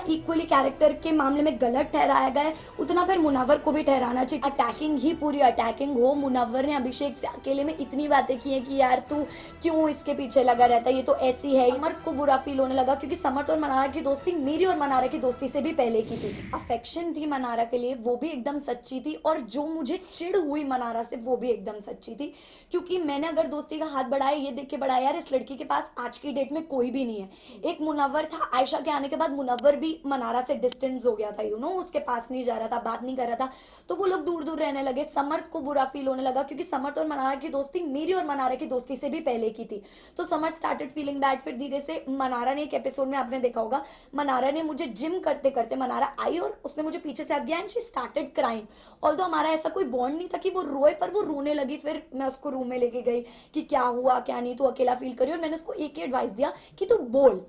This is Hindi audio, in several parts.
इक्वली कैरेक्टर के मामले में गलत ठहराया गया है, उतना फिर मुनव्वर को भी ठहराना चाहिए। अटैकिंग ही पूरी अटैकिंग हो। मुनव्वर ने अभिषेक से अकेले में इतनी बातें की हैं कि यार तू क्यों इसके पीछे लगा रहता है, ये तो ऐसी है। समर्थ को बुरा फील होने लगा क्योंकि समर्थ और मनारा की दोस्ती मेरी और मनारा की दोस्ती से भी पहले की थी। अफेक्शन थी मनारा के लिए, वो भी एकदम सच्ची थी, और जो मुझे चिढ़ हुई मनारा से वो भी एकदम सच्ची थी। क्योंकि मैंने अगर दोस्ती का हाथ बढ़ाया ये देख के बढ़ाया यार इस लड़की के पास आज की डेट में कोई भी नहीं है। एक मुनव्वर था, आयशा के आने के बाद मुनव्वर भी मनारा से डिस्टेंस हो गया था, उसके पास नहीं जा रहा था, बात नहीं कर रहा था, तो वो लोग दूर दूर रहने लगे। समर्थ को बुरा फील होने लगा क्योंकि समर्थ और मनारा की दोस्ती मेरी और मनारा की दोस्ती से भी पहले की थी। तो समर्थ स्टार्टेड फीलिंग बैड। फिर धीरे से मनारा ने एक एपिसोड में आपने देखा होगा, मनारा ने मुझे जिम करते करते मनारा आई और उसने मुझे पीछे से गया and she started crying. Although हमारा ऐसा कोई बॉन्ड नहीं था कि वो रोए, पर वो रोने लगी। फिर मैं उसको रूम में लेके गई कि क्या हुआ क्या नहीं, तू अकेला फील करी, और मैंने उसको एक ही एडवाइस दिया कि तू बोल,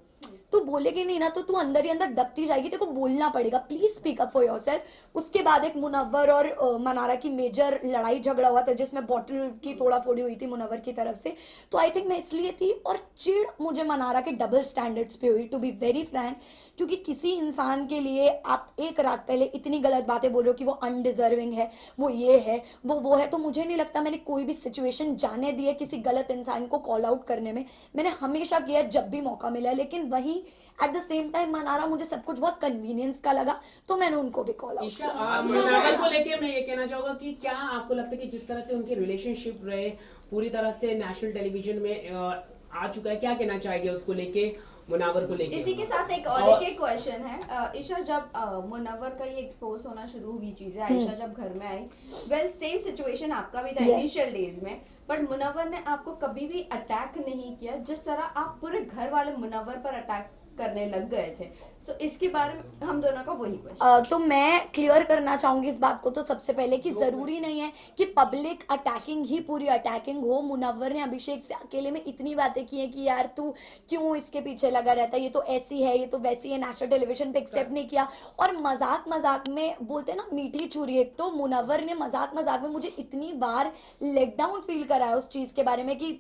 तू बोलेगी नहीं ना तो तू अंदर ही अंदर दबती जाएगी, तेरे को बोलना पड़ेगा, please speak up for yourself. उसके बाद एक मुनव्वर और मनारा की मेजर लड़ाई झगड़ा हुआ था जिसमें बॉटल की तोड़ा फोड़ी हुई थी मुनव्वर की तरफ से। तो आई थिंक मैं इसलिए थी, और चिढ़ मुझे मनारा के डबल स्टैंडर्ड्स पे हुई, टू बी वेरी फ्रैंक। क्योंकि किसी इंसान के लिए आप एक रात पहले इतनी गलत बातें बोल रहे हो कि वो अनडिजर्विंग है, वो ये है वो है, तो मुझे नहीं लगता मैंने कोई भी सिचुएशन जाने दी है किसी गलत इंसान को कॉल आउट करने में। मैंने हमेशा किया जब भी मौका मिला, लेकिन वहीं at the same time Mannara मुझे सब कुछ बहुत कन्वीनियंस का लगा, तो मैंने उनको भी कॉल आउट किया। मुशावर को लेके मैं ये कहना चाहूंगा कि क्या आपको लगता है कि जिस तरह से उनकी रिलेशनशिप रहे पूरी तरह से नेशनल टेलीविजन में आ चुका है, क्या कहना चाहिए उसको लेके, मुनव्वर को लेके? इसी के साथ एक और एक क्वेश्चन है ईशा, जब मुनव्वर का ये एक्सपोज होना शुरू हुई चीजें, आयशा जब घर में आई, वेल सेम सिचुएशन आपका भी था इनिशियल डेज में, बट मुनव्वर ने आपको कभी भी अटैक नहीं किया जिस तरह आप पूरे घर वाले मुनव्वर पर अटैक करने लग गए थे। सो इसके बारे में हम दोनों का वही क्वेश्चन। तो मैं क्लियर करना चाहूंगी इस बात को, तो सबसे पहले कि जरूरी नहीं है कि पब्लिक अटैकिंग ही पूरी अटैकिंग हो। मुनव्वर ने अभिषेक से अकेले में इतनी बातें की हैं कि यार तू क्यों इसके पीछे लगा रहता है, ये तो ऐसी है, ये तो वैसी है, नेशनल टेलीविजन पे एक्सेप्ट नहीं किया। और मजाक मजाक में बोलते ना मीठी छुरी, एक तो मुनव्वर ने मजाक मजाक में मुझे इतनी बार लेट डाउन फील कराया उस चीज के बारे में कि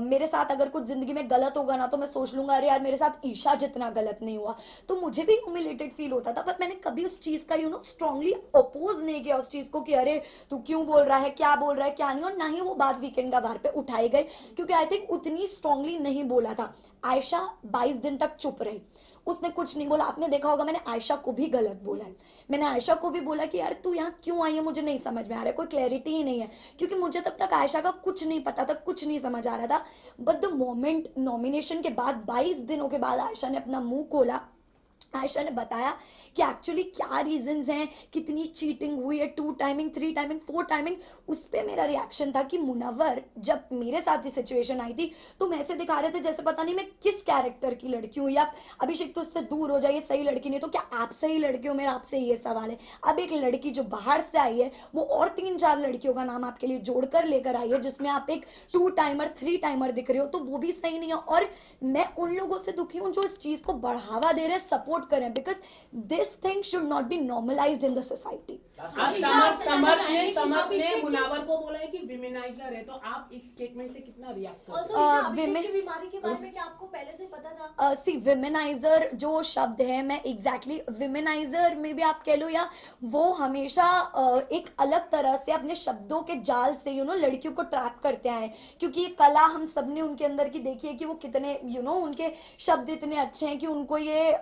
मेरे साथ अगर कुछ जिंदगी में गलत होगा ना तो मैं सोच लूंगा अरे यार मेरे साथ ईशा जितना गलत नहीं हुआ, तो मुझे भी ह्यूमिलेटेड फील होता था। पर मैंने कभी उस चीज का स्ट्रांगली अपोज नहीं किया उस चीज को कि अरे तू क्यों बोल रहा है, क्या बोल रहा है क्या नहीं, और ना ही वो बात वीकेंड का बाहर पे उठाई गई, क्योंकि आई थिंक उतनी स्ट्रांगली नहीं बोला था। आयशा 22 दिन तक चुप रही, उसने कुछ नहीं बोला। आपने देखा होगा मैंने आयशा को भी गलत बोला है, मैंने आयशा को भी बोला कि यार तू यहाँ क्यों आई है, मुझे नहीं समझ में आ रहा है, कोई क्लैरिटी ही नहीं है, क्योंकि मुझे तब तक आयशा का कुछ नहीं पता था, कुछ नहीं समझ आ रहा था। बट द मोमेंट नॉमिनेशन के बाद 22 दिनों के बाद आयशा ने अपना मुंह खोला, आयशा ने बताया कि एक्चुअली क्या रीजंस हैं, कितनी चीटिंग हुई है, 2 टाइमिंग 3 टाइमिंग 4 टाइमिंग। उस पर मेरा रिएक्शन था कि मुनव्वर जब मेरे साथ ही सिचुएशन आई थी तो मैं ऐसे दिखा रहे थे जैसे पता नहीं मैं किस कैरेक्टर की लड़की हूँ, या अभिषेक तो उससे दूर हो जाइए, सही लड़की नहीं, तो क्या आप सही लड़की हो, मेरा आपसे ये सवाल है। अब एक लड़की जो बाहर से आई है वो और 3-4 लड़कियों का नाम आपके लिए जोड़कर लेकर आई है जिसमें आप एक 2 टाइमर 3 टाइमर दिख रहे हो, तो वो भी सही नहीं है। और मैं उन लोगों से दुखी हूँ जो इस चीज को बढ़ावा दे रहे हैं, सपोर्ट करें, because this thing should not be normalized in the society. Samarth ने मुनव्वर को बोला है कि विमेनाइजर है, तो आप इस स्टेटमेंट से कितना रिएक्ट करते हैं? विमेन की बीमारी के बारे में क्या आपको पहले से पता था? सी विमेनाइजर जो शब्द है, मैं एग्जैक्टली विमेनाइजर में भी आप कह लो, या वो हमेशा एक अलग तरह से अपने शब्दों के जाल से लड़कियों को ट्रैप करते आए, क्योंकि ये कला हम सब ने उनके अंदर की देखी है कि वो कितने उनके शब्द इतने अच्छे हैं कि उनको ये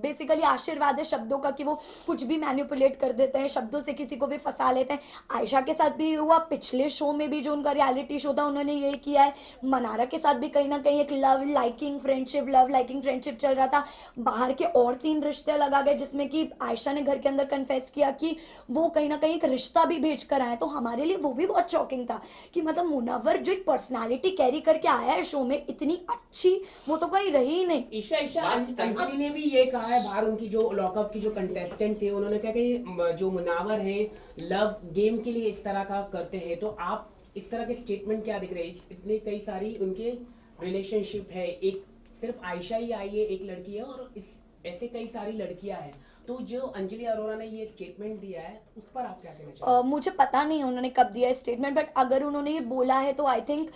बेसिकली आशीर्वाद है शब्दों का कि वो कुछ भी मैनिपुलेट कर देते हैं, शब्दों से किसी को भी फंसा लेते हैं। आयशा के साथ भी हुआ, पिछले शो में भी जो उनका रियलिटी शो था उन्होंने ये किया है। मनारा के साथ भी कहीं ना कहीं एक लव लाइकिंग फ्रेंडशिप चल रहा था। बाहर के और 3 रिश्ते लगा गए जिसमें कि आयशा ने घर के अंदर कन्फेस किया कि वो कहीं ना कहीं एक रिश्ता भी भेज कर आए, तो हमारे लिए वो भी बहुत शॉकिंग था कि मतलब मुनव्वर जो एक पर्सनालिटी कैरी करके आया है शो में इतनी अच्छी, वो तो कहीं रही ही नहीं। ईशा अंजलि ने भी ये कहा है, बाहर उनकी जो लॉकअप की जो कंटेस्टेंट थे उन्होंने कहा कि जो मुनव्वर है लव गेम के लिए इस तरह का करते हैं, तो आप इस तरह के स्टेटमेंट क्या दिख रहे हैं? इतने कई सारी उनके रिलेशनशिप है, एक सिर्फ आयशा ही आई है, एक लड़की है, और इस ऐसे कई सारी लड़कियां हैं, तो जो अंजलि अरोरा ने ये स्टेटमेंट दिया है उस पर आप क्या कहना चाहेंगे? मुझे पता नहीं उन्होंने कब दिया है स्टेटमेंट, बट अगर उन्होंने ये बोला है तो आई थिंक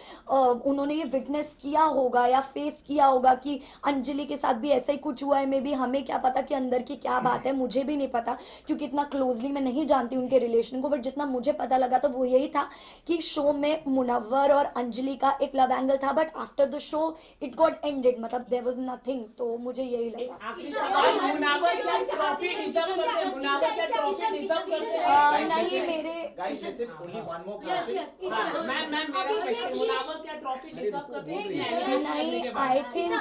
उन्होंने ये विटनेस किया होगा या फेस किया होगा कि अंजलि के साथ भी ऐसा ही कुछ हुआ है। मे बी हमें क्या पता कि अंदर की क्या बात है, मुझे भी नहीं पता क्योंकि इतना क्लोजली मैं नहीं जानती उनके रिलेशन को, बट जितना मुझे पता लगा तो वो यही था कि शो में मुनव्वर और अंजलि का एक लव एंगल था, but after the show it got ended, मतलब देयर वाज नथिंग। तो मुझे यही लगा। आखिरी सवाल, मुनावर क्या ट्रॉफी डिजर्व करते हैं? मुनावर क्या ट्रॉफी डिजर्व करते हैं? नहीं मेरे Guys, this is only one more Yes, question. yes. हाँ, मैम मेरा क्वेश्चन, मुनावर क्या ट्रॉफी डिजर्व करते हैं? कि एलिमिनेशन करने नहीं के बाद? आई थिंक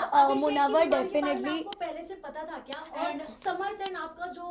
मुनव्वर डेफिनेटली आपको पहले से पता था क्या? और समर्थ एंड आपका जो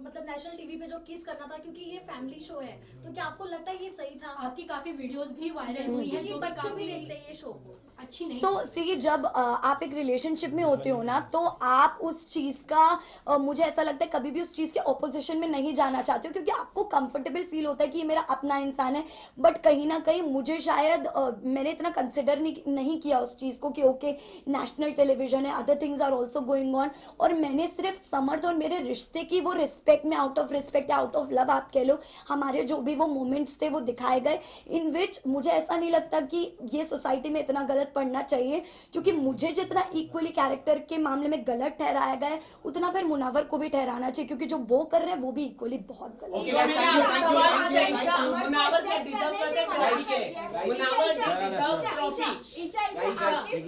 मतलब नेशनल टीवी पे जो किस करना था, क्योंकि ये फैमिली शो है, तो क्या आपको लगता है ये सही था? आपकी काफी वीडियोस भी वायरल हुई हैं क्योंकि जो कि बच्चे भी काफी देखते हैं ये शो को। अच्छी नहीं। सो सी जब आप एक रिलेशनशिप में होते हो ना, तो आप उस चीज का मुझे ऐसा लगता है कभी भी उस चीज के ऑपोजिशन में नहीं जाना चाहते हो, क्योंकि आपको कंफर्टेबल फील होता है कि ये मेरा अपना इंसान है। बट कहीं ना कहीं मुझे शायद मैंने इतना कंसिडर नहीं किया उस चीज को कि ओके नेशनल टेलीविजन है, other things are also going on, और मैंने सिर्फ समर्थ और मेरे रिश्ते की वो रिस्पेक्ट में, आउट ऑफ रिस्पेक्ट या आउट ऑफ लव आप कह लो, हमारे जो भी वो मोमेंट्स थे वो दिखाए गए, इन विच मुझे ऐसा नहीं लगता कि ये सोसाइटी में इतना गलत पड़ना चाहिए, क्योंकि मुझे जितना इक्वली कैरेक्टर के मामले में गलत ठहराया गया है उतना फिर मुनव्वर को भी ठहराना चाहिए, क्योंकि जो वो कर रहे हैं वो भी इक्वली बहुत गलत Okay, है। guys, thank you, thank you, thank you, thank you. Munawar क्या डिजर्व करते हैं ट्रॉफी के? Munawar deserve trophy.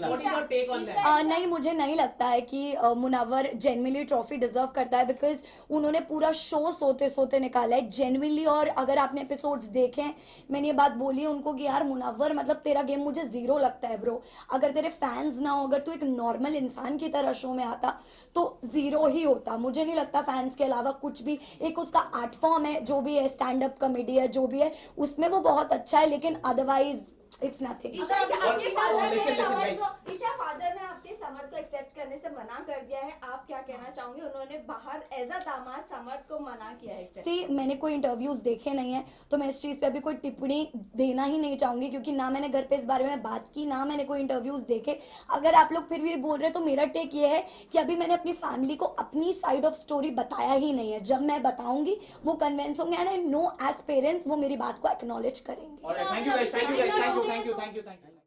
What is your take on that? नहीं मुझे नहीं लगता है कि मुनव्वर जेन्युइनली ट्रॉफी डिजर्व करता है, बिकॉज उन्होंने पूरा शो सोते सोते निकाला है जेन्युइनली। और अगर आपने एपिसोड्स देखे हैं, मैंने ये बात बोली है उनको कि यार मुनव्वर मतलब तेरा गेम मुझे जीरो लगता है ब्रो, अगर तेरे फैंस ना हो, अगर तू एक नॉर्मल इंसान की तरह शो में आता तो जीरो ही होता। मुझे नहीं लगता फैंस के अलावा कुछ भी, एक उसका आर्ट फॉर्म है जो भी है, स्टैंड अप कॉमेडी है जो भी है, उसमें वो बहुत अच्छा है, लेकिन अदरवाइज इट्स नथिंग। ईशा आपके फादर Listen, listen, ने guys. ईशा फादर ने आपके समर्थ को एक्सेप्ट करने से मना कर दिया है, आप क्या कहना चाहोगे? उन्होंने बाहर एज अ दामाद समर्थ को मना किया है accept। सी मैंने कोई इंटरव्यूज देखे नहीं है, तो मैं इस चीज़ पे अभी कोई टिप्पणी देना ही नहीं चाहूंगी, क्योंकि ना मैंने घर पे इस बारे में बात की, ना मैंने कोई इंटरव्यूज देखे। अगर आप लोग फिर भी बोल रहे हैं तो मेरा टेक ये है कि अभी मैंने अपनी फैमिली को अपनी साइड ऑफ स्टोरी बताया ही नहीं है। जब मैं बताऊंगी वो कन्विंस होंगे, and I know as parents वो मेरी बात को एक्नॉलेज करेंगे। Alright, thank you guys, thank you guys, thank you, thank you, thank you, thank you.